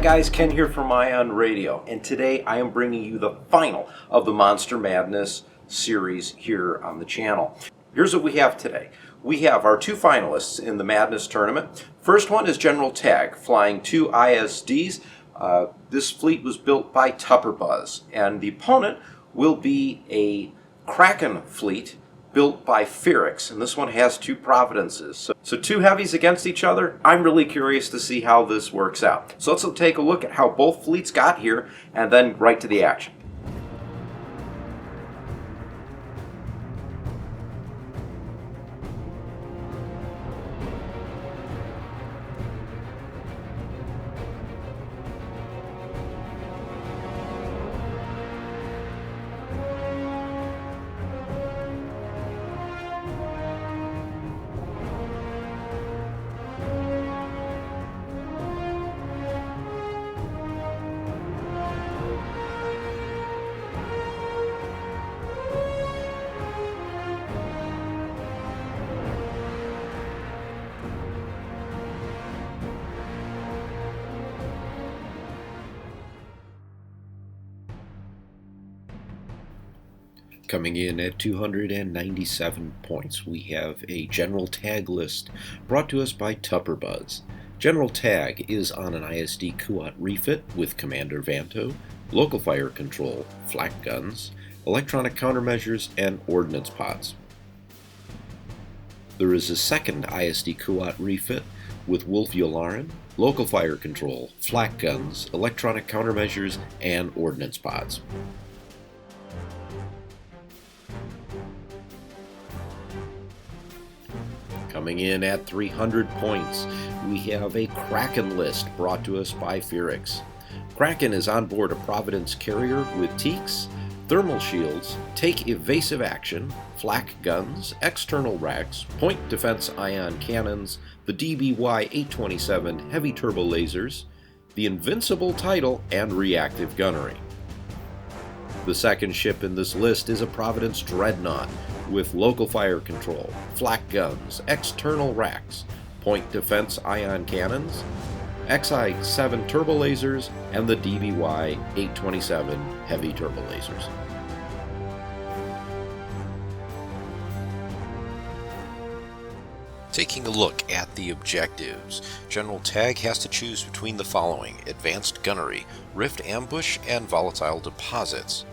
guys, Ken here from Ion Radio, and today I am bringing you the final of the Monster Madness series here on the channel. Here's what we have today. We have our two finalists in the Madness tournament. First one is General Tagge, flying two ISDs. This fleet was built by tupperbuz, and the opponent will be a Kraken fleet built by Phoerix, and this one has two Providences. So two heavies against each other. I'm really curious to see how this works out. So let's take a look at how both fleets got here, and then right to the action. Coming in at 297 points, we have a General Tagge list brought to us by tupperbuz. General Tagge is on an ISD Kuat refit with Commander Vanto, local fire control, flak guns, electronic countermeasures, and ordnance pods. There is a second ISD Kuat refit with Wolf Yularen, local fire control, flak guns, electronic countermeasures, and ordnance pods. Coming in at 300 points, we have a Kraken list brought to us by Phoerix. Kraken is on board a Providence carrier with teaks, thermal shields, take evasive action, flak guns, external racks, point defense ion cannons, the DBY-827 heavy turbo lasers, the invincible title, and reactive gunnery. The second ship in this list is a Providence dreadnought with local fire control, flak guns, external racks, point defense ion cannons, XI-7 turbo lasers, and the DBY-827 heavy turbo lasers. Taking a look at the objectives, General Tagge has to choose between the following: Advanced Gunnery, Rift Ambush, and Volatile Deposits.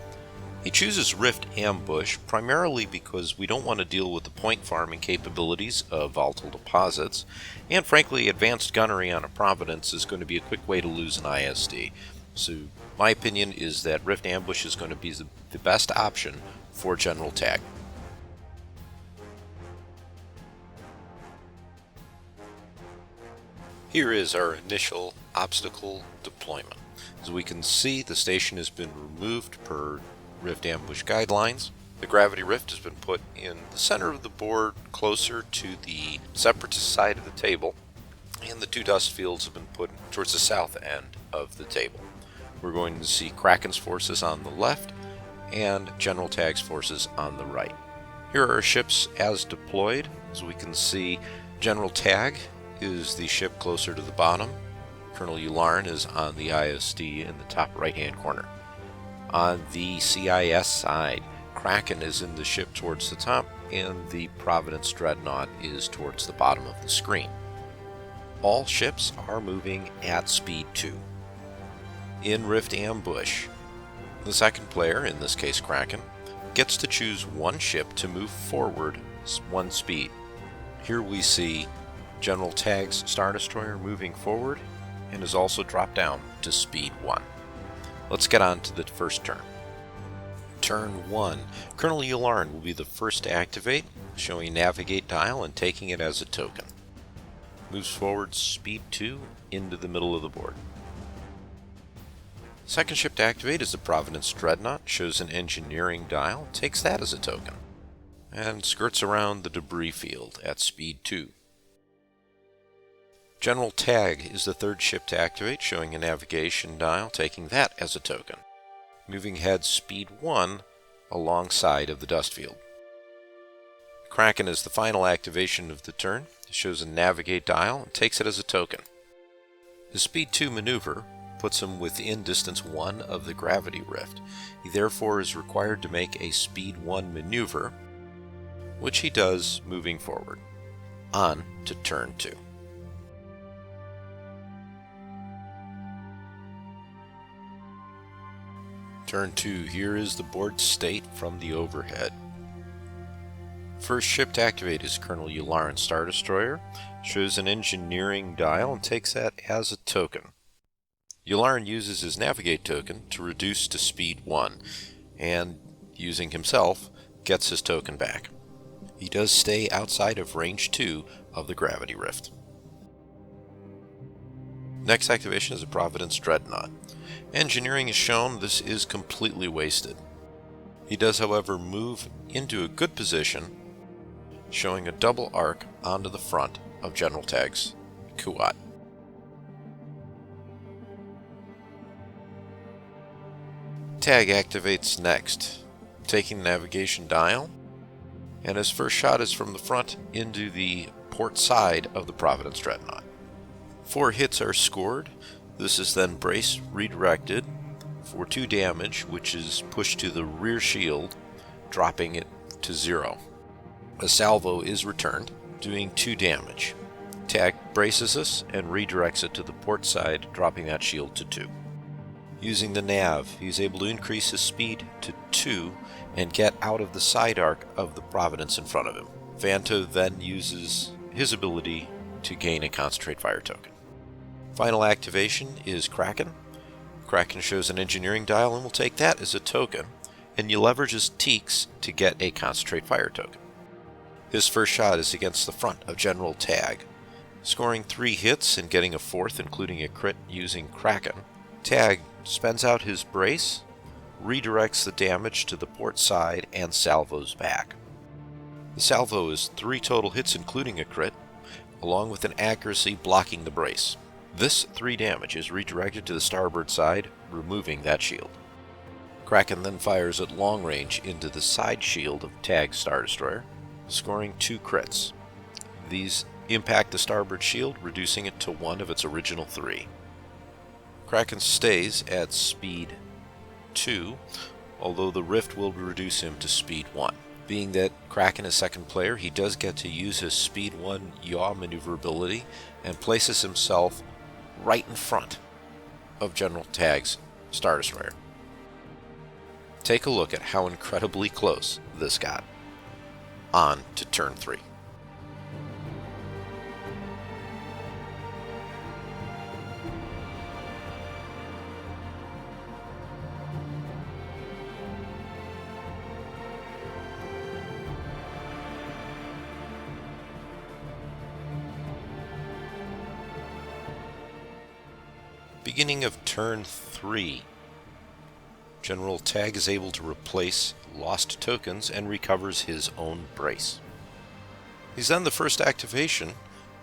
He chooses Rift Ambush primarily because we don't want to deal with the point farming capabilities of Volatile Deposits, and frankly, Advanced Gunnery on a Providence is going to be a quick way to lose an ISD. So my opinion is that Rift Ambush is going to be the best option for General Tagge. Here is our initial obstacle deployment. As we can see, the station has been removed per Rift Ambush guidelines. The gravity rift has been put in the center of the board, closer to the separatist side of the table, and the two dust fields have been put towards the south end of the table. We're going to see Kraken's forces on the left and General Tagge's forces on the right. Here are our ships as deployed. As we can see, General Tagge is the ship closer to the bottom. Colonel Yularen is on the ISD in the top right-hand corner. On the CIS side, Kraken is in the ship towards the top, and the Providence Dreadnought is towards the bottom of the screen. All ships are moving at speed 2. In Rift Ambush, the second player, in this case Kraken, gets to choose one ship to move forward 1 speed. Here we see General Tagge's Star Destroyer moving forward and is also dropped down to speed 1. Let's get on to the first turn. Turn 1. Colonel Yularen will be the first to activate, showing Navigate Dial and taking it as a token. Moves forward speed 2 into the middle of the board. Second ship to activate is the Providence Dreadnought, shows an Engineering Dial, takes that as a token, and skirts around the debris field at speed 2. General Tagge is the third ship to activate, showing a navigation dial, taking that as a token. Moving ahead speed 1 alongside of the dust field. Kraken is the final activation of the turn. It shows a navigate dial and takes it as a token. The speed 2 maneuver puts him within distance 1 of the gravity rift. He therefore is required to make a speed 1 maneuver, which he does moving forward. On to turn 2. Turn 2, here is the board state from the overhead. First ship to activate is Colonel Yularen's Star Destroyer. Shows an engineering dial and takes that as a token. Yularen uses his navigate token to reduce to speed 1, and using himself, gets his token back. He does stay outside of range 2 of the gravity rift. Next activation is a Providence Dreadnought. Engineering is shown, this is completely wasted. He does, however, move into a good position, showing a double arc onto the front of General Tagge's Kuat. Tagge activates next, taking the navigation dial, and his first shot is from the front into the port side of the Providence Dreadnought. 4 hits are scored. This is then brace redirected for 2 damage, which is pushed to the rear shield, dropping it to 0. A salvo is returned, doing 2 damage. Tagge braces us and redirects it to the port side, dropping that shield to 2. Using the nav, he's able to increase his speed to 2 and get out of the side arc of the Providence in front of him. Vanto then uses his ability to gain a concentrate fire token. Final activation is Kraken. Kraken shows an engineering dial and will take that as a token, and you leverage his Teaks to get a concentrate fire token. His first shot is against the front of General Tagge. Scoring 3 hits and getting a 4th, including a crit using Kraken, Tagge spends out his brace, redirects the damage to the port side, and salvos back. The salvo is 3 total hits, including a crit, along with an accuracy blocking the brace. This 3 damage is redirected to the starboard side, removing that shield. Kraken then fires at long range into the side shield of Tagge's Star Destroyer, scoring 2 crits. These impact the starboard shield, reducing it to 1 of its original 3. Kraken stays at speed 2, although the rift will reduce him to speed 1. Being that Kraken is second player, he does get to use his speed 1 yaw maneuverability and places himself right in front of General Tagge's Star Destroyer. Take a look at how incredibly close this got. On to turn 3. Beginning of turn 3, General Tagge is able to replace lost tokens and recovers his own brace. He's then the first activation,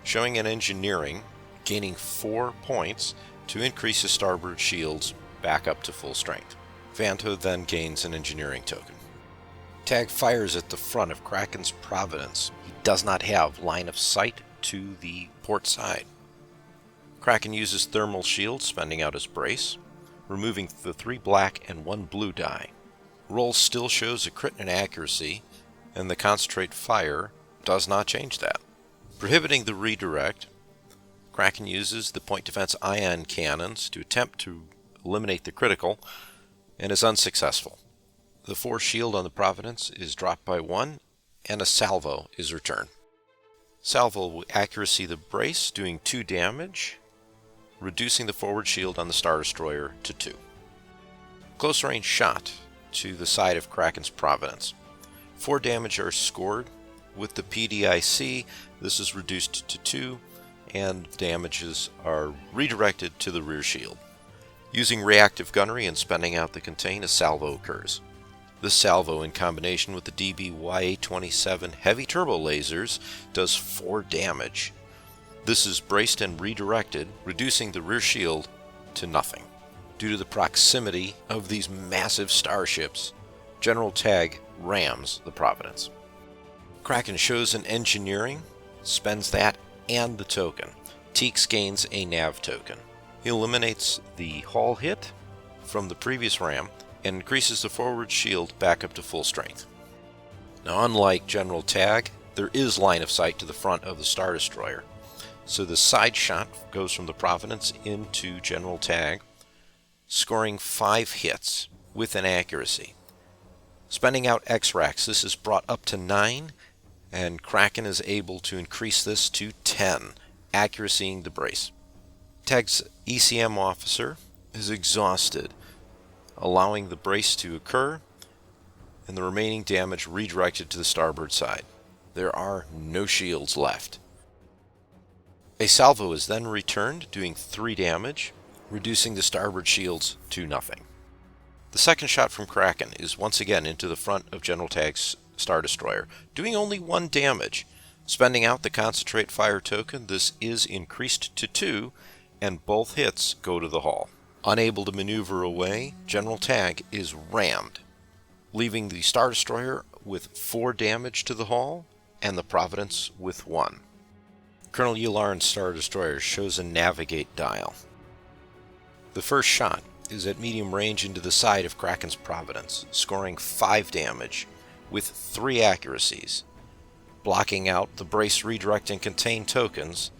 showing an engineering, gaining 4 points to increase his starboard shields back up to full strength. Vanto then gains an engineering token. Tagge fires at the front of Kraken's Providence. He does not have line of sight to the port side. Kraken uses thermal shield, spending out his brace, removing the 3 black and 1 blue die. Roll still shows a crit and accuracy, and the concentrate fire does not change that. Prohibiting the redirect, Kraken uses the point defense ion cannons to attempt to eliminate the critical, and is unsuccessful. The 4 shield on the Providence is dropped by 1, and a salvo is returned. Salvo will accuracy the brace, doing 2 damage, reducing the forward shield on the Star Destroyer to 2. Close range shot to the side of Kraken's Providence. 4 damage are scored. With the PDIC, this is reduced to 2, and damages are redirected to the rear shield. Using reactive gunnery and spending out the contain, a salvo occurs. This salvo, in combination with the DB-YA-27 heavy turbo lasers, does 4 damage. This is braced and redirected, reducing the rear shield to nothing. Due to the proximity of these massive starships, General Tagge rams the Providence. Kraken shows an engineering, spends that and the token. Teaks gains a nav token. He eliminates the hull hit from the previous ram and increases the forward shield back up to full strength. Now, unlike General Tagge, there is line of sight to the front of the Star Destroyer. So the side shot goes from the Providence into General Tagge, scoring 5 hits with an accuracy. Spending out X-Racks, this is brought up to 9, and Kraken is able to increase this to 10, accuracying the brace. Tagge's ECM officer is exhausted, allowing the brace to occur, and the remaining damage redirected to the starboard side. There are no shields left. A salvo is then returned, doing 3 damage, reducing the starboard shields to nothing. The second shot from Kraken is once again into the front of General Tagge's Star Destroyer, doing only 1 damage. Spending out the concentrate fire token, this is increased to 2, and both hits go to the hull. Unable to maneuver away, General Tagge is rammed, leaving the Star Destroyer with 4 damage to the hull, and the Providence with 1. Colonel Yularen's Star Destroyer shows a navigate dial. The first shot is at medium range into the side of Kraken's Providence, scoring 5 damage with 3 accuracies. Blocking out the brace redirect and contain tokens,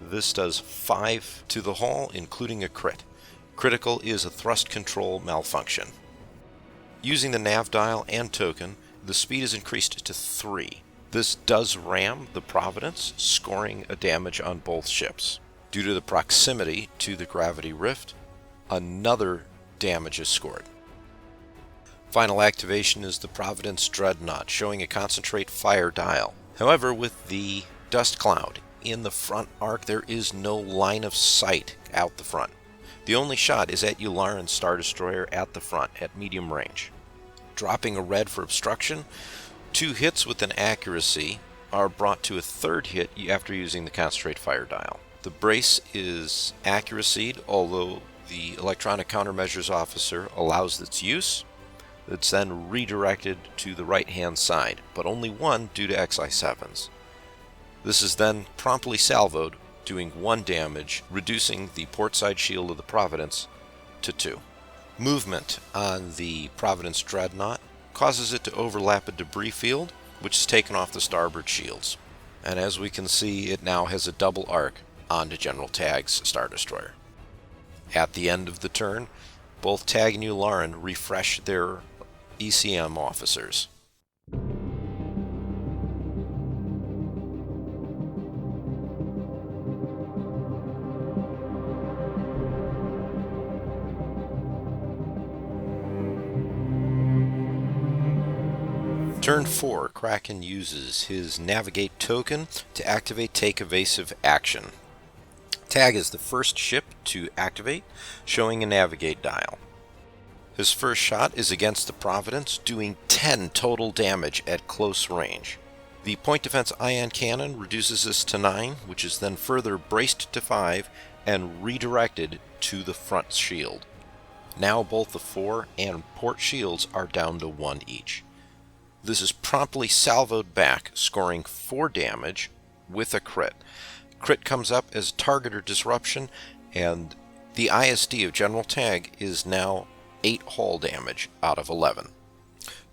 this does 5 to the hull, including a crit. Critical is a thrust control malfunction. Using the nav dial and token, the speed is increased to 3. This does ram the Providence, scoring a damage on both ships. Due to the proximity to the gravity rift, another damage is scored. Final activation is the Providence Dreadnought, showing a concentrate fire dial. However, with the dust cloud in the front arc, there is no line of sight out the front. The only shot is at Yularen's Star Destroyer at the front at medium range. Dropping a red for obstruction, 2 hits with an accuracy are brought to a 3rd hit after using the concentrate fire dial. The brace is accuracied, although the electronic countermeasures officer allows its use. It's then redirected to the right-hand side, but only 1 due to XI7s. This is then promptly salvoed, doing 1 damage, reducing the port side shield of the Providence to 2. Movement on the Providence Dreadnought causes it to overlap a debris field, which is taken off the starboard shields. And as we can see, it now has a double arc onto General Tagge's Star Destroyer. At the end of the turn, both Tagge and Yularen refresh their ECM officers. Turn 4, Kraken uses his Navigate token to activate Take Evasive action. Tagge is the first ship to activate, showing a Navigate dial. His first shot is against the Providence, doing 10 total damage at close range. The point defense ion cannon reduces this to 9, which is then further braced to 5 and redirected to the front shield. Now both the fore and port shields are down to 1 each. This is promptly salvoed back, scoring 4 damage with a crit. Crit comes up as targeter disruption, and the ISD of General Tagge is now 8 hull damage out of 11.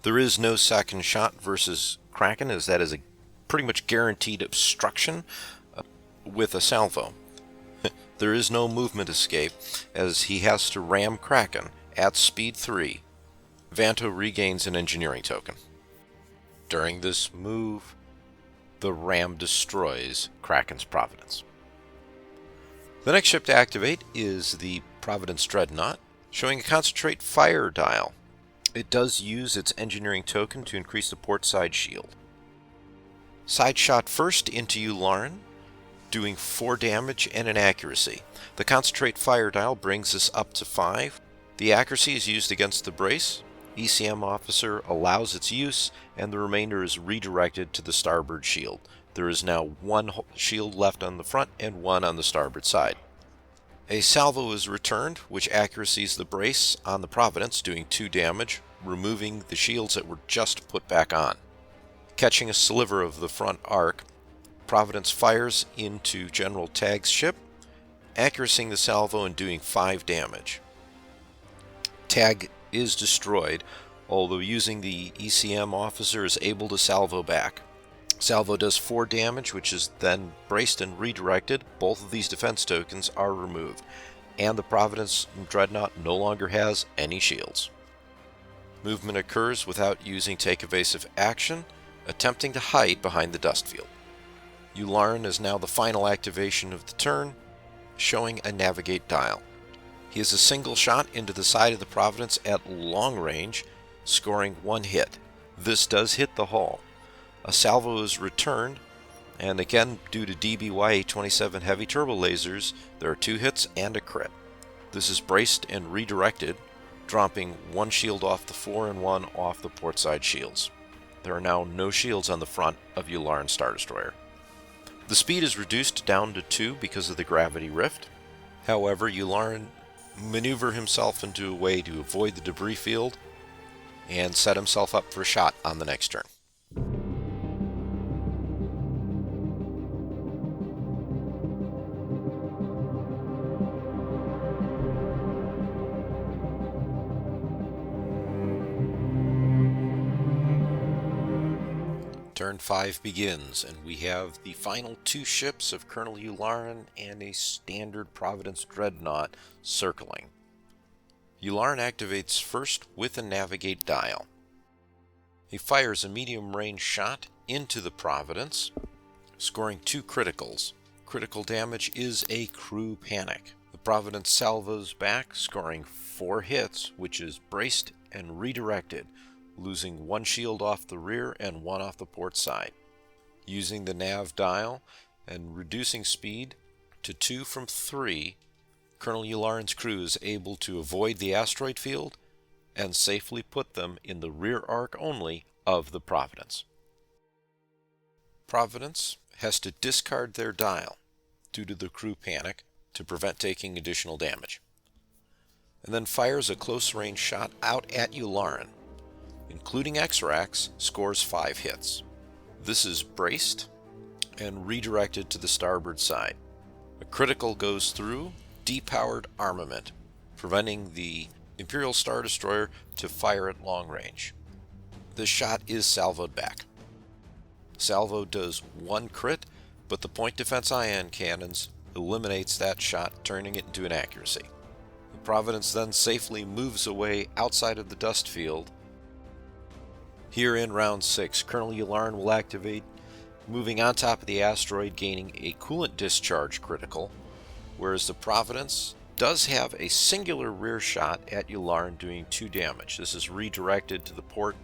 There is no second shot versus Kraken, as that is a pretty much guaranteed obstruction with a salvo. There is no movement escape, as he has to ram Kraken at speed 3. Vanto regains an engineering token. During this move, the ram destroys Kraken's Providence. The next ship to activate is the Providence Dreadnought, showing a concentrate fire dial. It does use its engineering token to increase the port side shield. Side shot first into Yularen, doing 4 damage and an accuracy. The concentrate fire dial brings us up to 5. The accuracy is used against the brace. ECM officer allows its use, and the remainder is redirected to the starboard shield. There is now 1 shield left on the front and 1 on the starboard side. A salvo is returned, which accuracies the brace on the Providence, doing 2 damage, removing the shields that were just put back on. Catching a sliver of the front arc, Providence fires into General Tagge's ship, accuracying the salvo and doing 5 damage. Tagge is destroyed, although using the ECM officer is able to salvo back. Salvo does 4 damage, which is then braced and redirected. Both of these defense tokens are removed, and the Providence Dreadnought no longer has any shields. Movement occurs without using Take Evasive action, attempting to hide behind the dust field. Yularen is now the final activation of the turn, showing a navigate dial. He has a single shot into the side of the Providence at long range, scoring 1 hit. This does hit the hull. A salvo is returned, and again, due to DBY-827 heavy turbo lasers, there are 2 hits and a crit. This is braced and redirected, dropping 1 shield off the fore and 1 off the port side shields. There are now no shields on the front of Yularen Star Destroyer. The speed is reduced down to 2 because of the gravity rift. However, Yularen maneuver himself into a way to avoid the debris field and set himself up for a shot on the next turn. Turn 5 begins, and we have the final 2 ships of Colonel Yularen and a standard Providence Dreadnought circling. Yularen activates first with a navigate dial. He fires a medium-range shot into the Providence, scoring 2 criticals. Critical damage is a crew panic. The Providence salvos back, scoring 4 hits, which is braced and redirected, losing 1 shield off the rear and 1 off the port side. Using the nav dial and reducing speed to 2 from 3, Colonel Yularen's crew is able to avoid the asteroid field and safely put them in the rear arc only of the Providence. Providence has to discard their dial due to the crew panic to prevent taking additional damage, and then fires a close-range shot out at Yularen. Including X-Rax, scores 5 hits. This is braced and redirected to the starboard side. A critical goes through depowered armament, preventing the Imperial Star Destroyer to fire at long range. This shot is salvoed back. Salvo does 1 crit, but the point defense ion cannons eliminates that shot, turning it into an accuracy. The Providence then safely moves away outside of the dust field. Here in round 6, Colonel Yularen will activate, moving on top of the asteroid, gaining a coolant discharge critical, whereas the Providence does have a singular rear shot at Yularen doing 2 damage. This is redirected to the port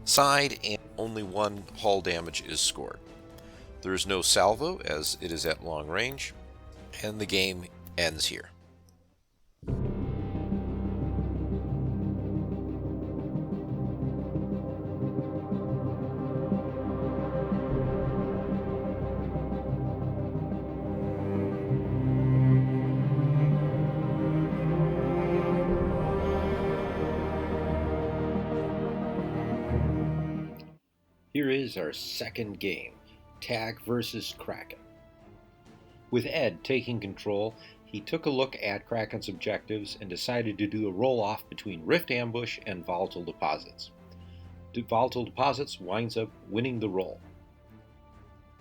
side, and only 1 hull damage is scored. There is no salvo, as it is at long range, and the game ends here. Here is our second game, Tagge versus Kraken. With Ed taking control, he took a look at Kraken's objectives and decided to do a roll-off between Rift Ambush and Volatile Deposits. Volatile Deposits winds up winning the roll.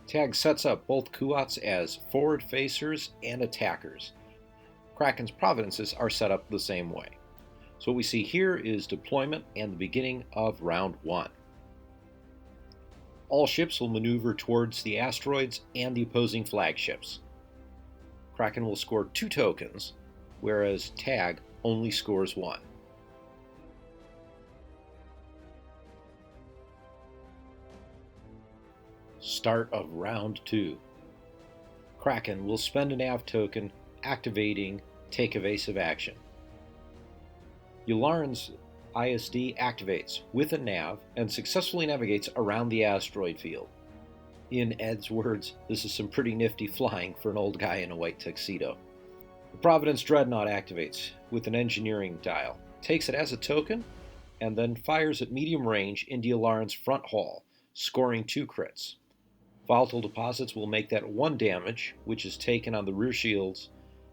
Tagge sets up both Kuats as forward facers and attackers. Kraken's Providences are set up the same way. So what we see here is deployment and the beginning of round 1. All ships will maneuver towards the asteroids and the opposing flagships. Kraken will score 2 tokens, whereas Tagge only scores 1. Start of round 2. Kraken will spend a nav token, activating Take Evasive action. Yularen's ISD activates with a nav and successfully navigates around the asteroid field. In Ed's words, this is some pretty nifty flying for an old guy in a white tuxedo. The Providence Dreadnought activates with an engineering dial, takes it as a token, and then fires at medium range into Yularen's front hull, scoring 2 crits. Volatile Deposits will make that 1 damage, which is taken on the rear shields,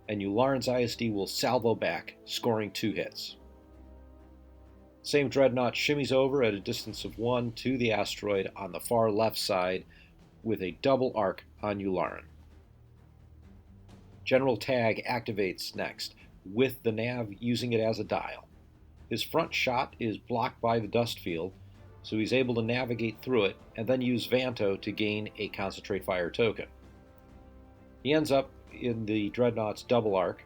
and Yularen's ISD will salvo back, scoring 2 hits. Same dreadnought shimmies over at a distance of 1 to the asteroid on the far left side with a double arc on Yularen. General Tagge activates next, with the nav using it as a dial. His front shot is blocked by the dust field, so he's able to navigate through it and then use Vanto to gain a concentrate fire token. He ends up in the dreadnought's double arc.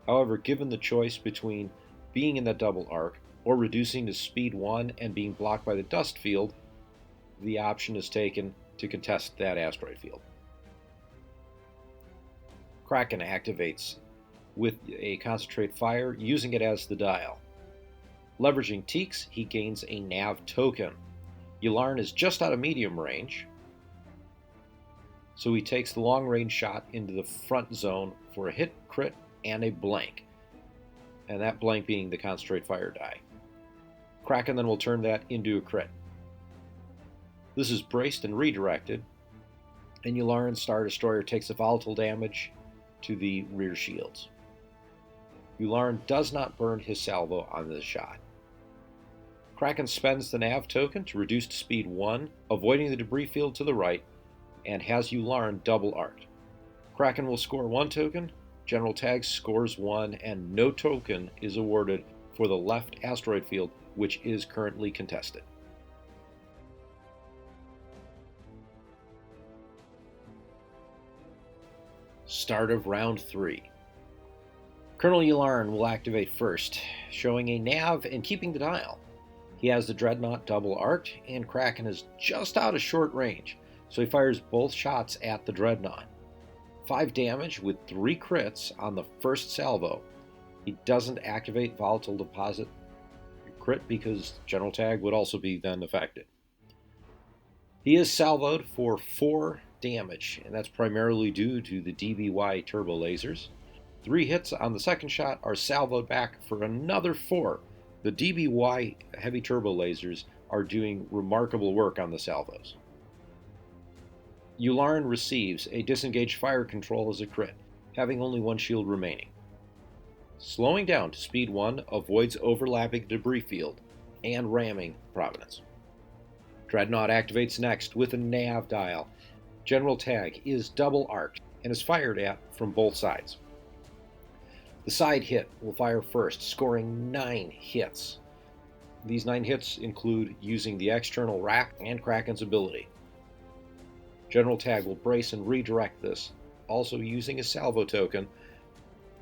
However, given the choice between being in that double arc or reducing to speed 1 and being blocked by the dust field, the option is taken to contest that asteroid field. Kraken activates with a concentrate fire, using it as the dial. Leveraging Teaks, he gains a nav token. Yularen is just out of medium range, so he takes the long range shot into the front zone for a hit, crit, and a blank, and that blank being the concentrate fire die. Kraken then will turn that into a crit. This is braced and redirected, and Yularen's Star Destroyer takes a volatile damage to the rear shields. Yularen does not burn his salvo on this shot. Kraken spends the nav token to reduce to speed 1, avoiding the debris field to the right, and has Yularen double arced. Kraken will score 1 token, General Tagge scores 1, and no token is awarded for the left asteroid field, which is currently contested. Start of round 3. Colonel Yularen will activate first, showing a nav and keeping the dial. He has the dreadnought double arced, and Kraken is just out of short range, so he fires both shots at the dreadnought. 5 damage with 3 crits on the first salvo. He doesn't activate volatile deposit crit because General Tagge would also be then affected. He is salvoed for 4 damage, and that's primarily due to the DBY turbo lasers. 3 hits on the second shot are salvoed back for another 4. The DBY heavy turbo lasers are doing remarkable work on the salvos. Yularen receives a disengaged fire control as a crit, having only 1 shield remaining. Slowing down to speed 1 avoids overlapping the debris field and ramming Providence. Dreadnought activates next with a nav dial. General Tagge is double arced and is fired at from both sides. The side hit will fire first, scoring 9 hits. These 9 hits include using the external rack and Kraken's ability. General Tagge will brace and redirect this, also using a salvo token,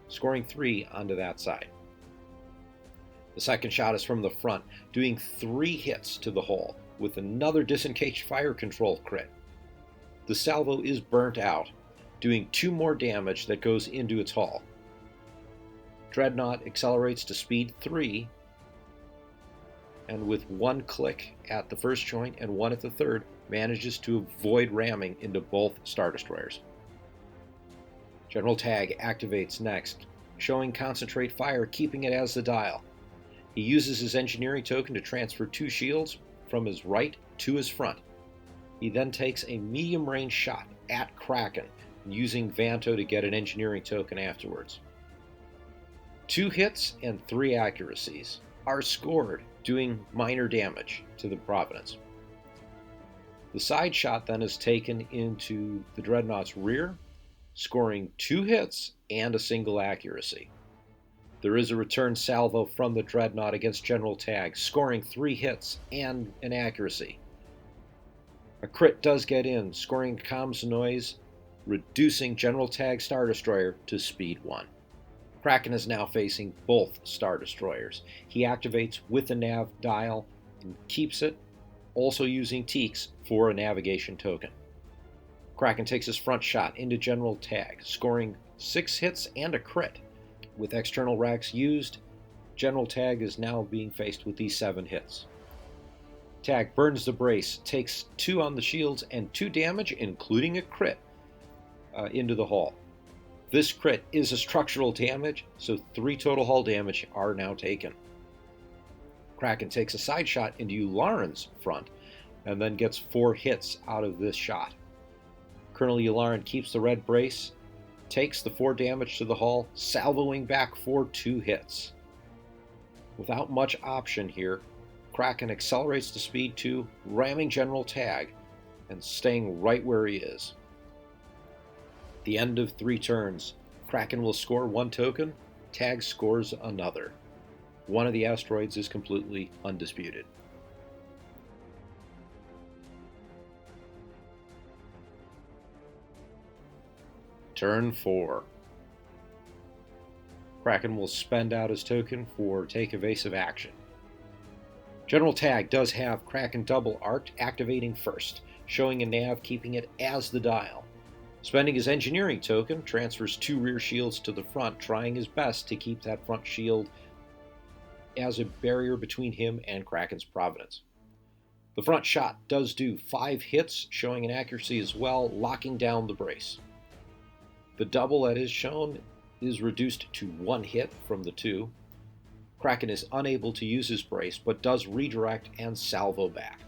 scoring 3 onto that side. The second shot is from the front, doing 3 hits to the hull, with another disengaged fire control crit. The salvo is burnt out, doing 2 more damage that goes into its hull. Dreadnought accelerates to speed 3, and with 1 click at the first joint and 1 at the third, manages to avoid ramming into both Star Destroyers. General Tagge activates next, showing concentrate fire, keeping it as the dial. He uses his engineering token to transfer 2 shields from his right to his front. He then takes a medium range shot at Kraken, using Vanto to get an engineering token afterwards. 2 hits and 3 accuracies are scored, doing minor damage to the Providence. The side shot then is taken into the Dreadnought's rear, scoring 2 hits and a single accuracy. There is a return salvo from the Dreadnought against General Tagge, scoring 3 hits and an accuracy. A crit does get in, scoring comms noise, reducing General Tagge's Star Destroyer to speed 1. Kraken is now facing both Star Destroyers. He activates with the nav dial and keeps it, also using Teaks for a navigation token. Kraken takes his front shot into General Tagge, scoring 6 hits and a crit. With external racks used, General Tagge is now being faced with these 7 hits. Tagge burns the brace, takes 2 on the shields and 2 damage, including a crit, into the hull. This crit is a structural damage, so 3 total hull damage are now taken. Kraken takes a side shot into Yularen's front, and then gets 4 hits out of this shot. Colonel Yularen keeps the red brace, takes the 4 damage to the hull, salvoing back for 2 hits. Without much option here, Kraken accelerates to speed 2, ramming General Tagge and staying right where he is. At the end of 3 turns, Kraken will score 1 token, Tagge scores another. One of the asteroids is completely undisputed. Turn 4. Kraken will spend out his token for take evasive action. General Tagge does have Kraken double arced activating first, showing a nav keeping it as the dial. Spending his engineering token, transfers 2 rear shields to the front, trying his best to keep that front shield as a barrier between him and Kraken's Providence. The front shot does do 5 hits, showing an accuracy as well, locking down the brace. The double that is shown is reduced to 1 hit from the 2. Kraken is unable to use his brace, but does redirect and salvo back.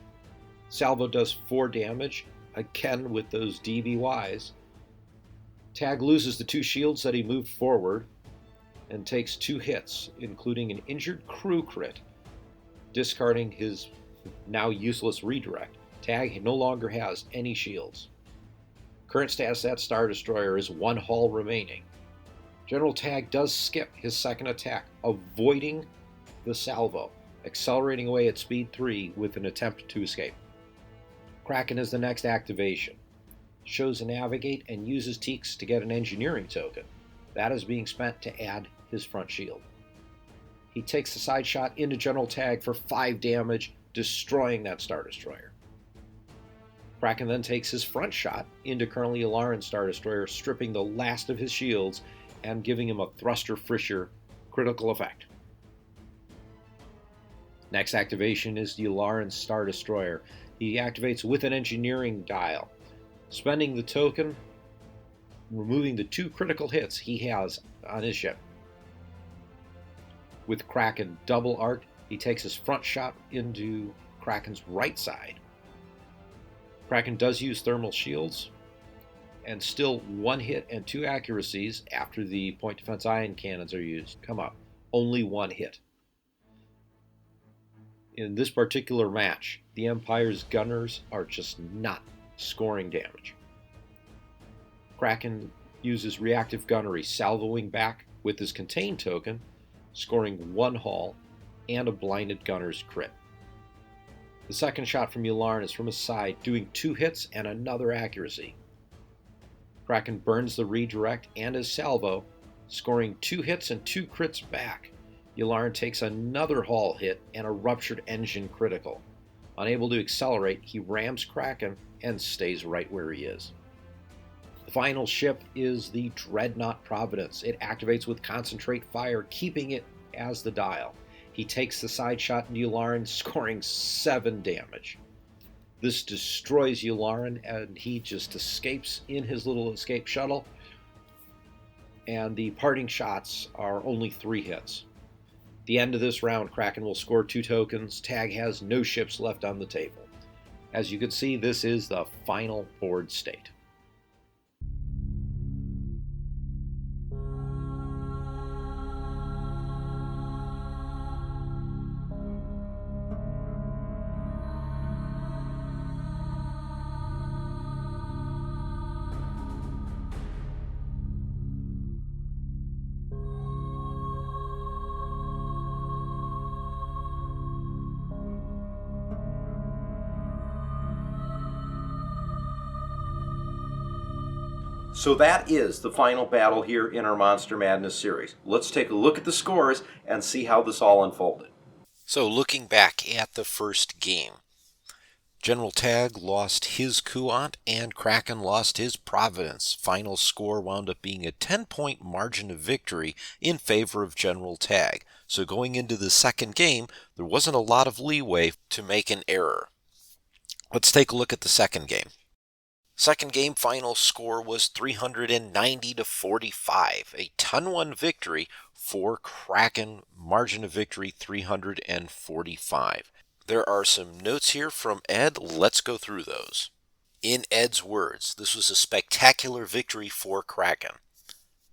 Salvo does 4 damage, again with those DVYs. Tagge loses the 2 shields that he moved forward and takes 2 hits, including an injured crew crit, discarding his now useless redirect. Tagge no longer has any shields. Current status at Star Destroyer is 1 hull remaining. General Tagge does skip his second attack, avoiding the salvo, accelerating away at speed 3 with an attempt to escape. Kraken is the next activation. Shows a navigate and uses Teaks to get an engineering token. That is being spent to add his front shield. He takes the side shot into General Tagge for 5 damage, destroying that Star Destroyer. Kraken then takes his front shot into Colonel Yularen's Star Destroyer, stripping the last of his shields and giving him a Thruster Fissure critical effect. Next activation is Yularen's Star Destroyer. He activates with an engineering dial, spending the token, removing the 2 critical hits he has on his ship. With Kraken double arc, he takes his front shot into Kraken's right side. Kraken does use thermal shields, and still 1 hit and 2 accuracies after the point defense ion cannons are used come up. Only 1 hit. In this particular match, the Empire's gunners are just not scoring damage. Kraken uses reactive gunnery, salvoing back with his contained token, scoring 1 hull and a blinded gunner's crit. The second shot from Yularen is from his side, doing 2 hits and another accuracy. Kraken burns the redirect and his salvo, scoring 2 hits and 2 crits back. Yularen takes another hull hit and a ruptured engine critical. Unable to accelerate, he rams Kraken and stays right where he is. The final ship is the Dreadnought Providence. It activates with concentrate fire, keeping it as the dial. He takes the side shot into Yularen, scoring 7 damage. This destroys Yularen, and he just escapes in his little escape shuttle. And the parting shots are only 3 hits. At the end of this round, Kraken will score 2 tokens. Tagge has no ships left on the table. As you can see, this is the final board state. So that is the final battle here in our Monster Madness series. Let's take a look at the scores and see how this all unfolded. So looking back at the first game, General Tagge lost his Kuant and Kraken lost his Providence. Final score wound up being a 10-point margin of victory in favor of General Tagge. So going into the second game, there wasn't a lot of leeway to make an error. Let's take a look at the second game. Second game final score was 390 to 45, a 10-1 victory for Kraken, margin of victory 345. There are some notes here from Ed. Let's go through those. In Ed's words, this was a spectacular victory for Kraken.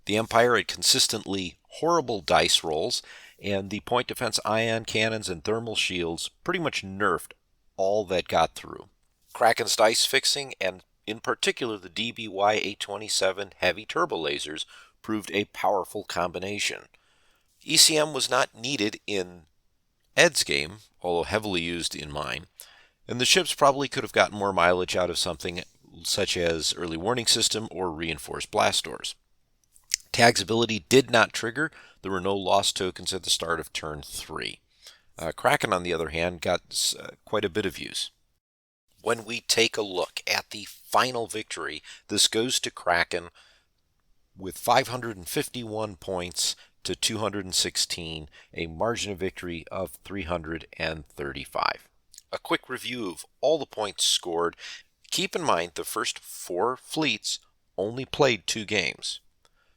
The Empire had consistently horrible dice rolls, and the point defense ion cannons and thermal shields pretty much nerfed all that got through. Kraken's dice fixing, and in particular the DBY-827 heavy turbo lasers, proved a powerful combination. ECM was not needed in Ed's game, although heavily used in mine, and the ships probably could have gotten more mileage out of something such as early warning system or reinforced blast doors. Tag's ability did not trigger. There were no lost tokens at the start of turn 3. Kraken, on the other hand, got quite a bit of use. When we take a look at the final victory, this goes to Kraken with 551 points to 216, a margin of victory of 335. A quick review of all the points scored. Keep in mind the first 4 fleets only played 2 games.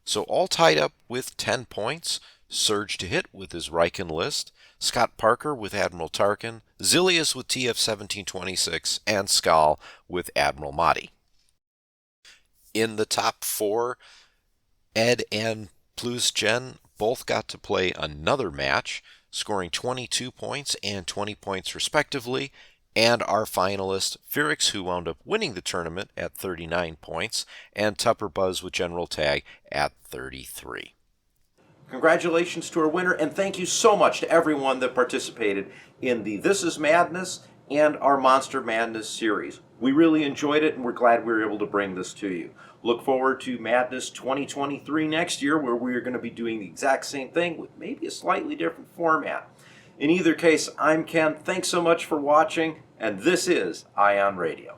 So all tied up with 10 points. Surge to hit with his Riken list, Scott Parker with Admiral Tarkin, Zilius with TF-1726, and Skal with Admiral Mahdi. In the top 4, Ed and Plusgen both got to play another match, scoring 22 points and 20 points respectively, and our finalist, Phoerix, who wound up winning the tournament at 39 points, and tupperbuz with General Tagge at 33. Congratulations to our winner, and thank you so much to everyone that participated in the This Is Madness and our Monster Madness series. We really enjoyed it, and we're glad we were able to bring this to you. Look forward to Madness 2023 next year, where we are going to be doing the exact same thing with maybe a slightly different format. In either case, I'm Ken. Thanks so much for watching, and this is Ion Radio.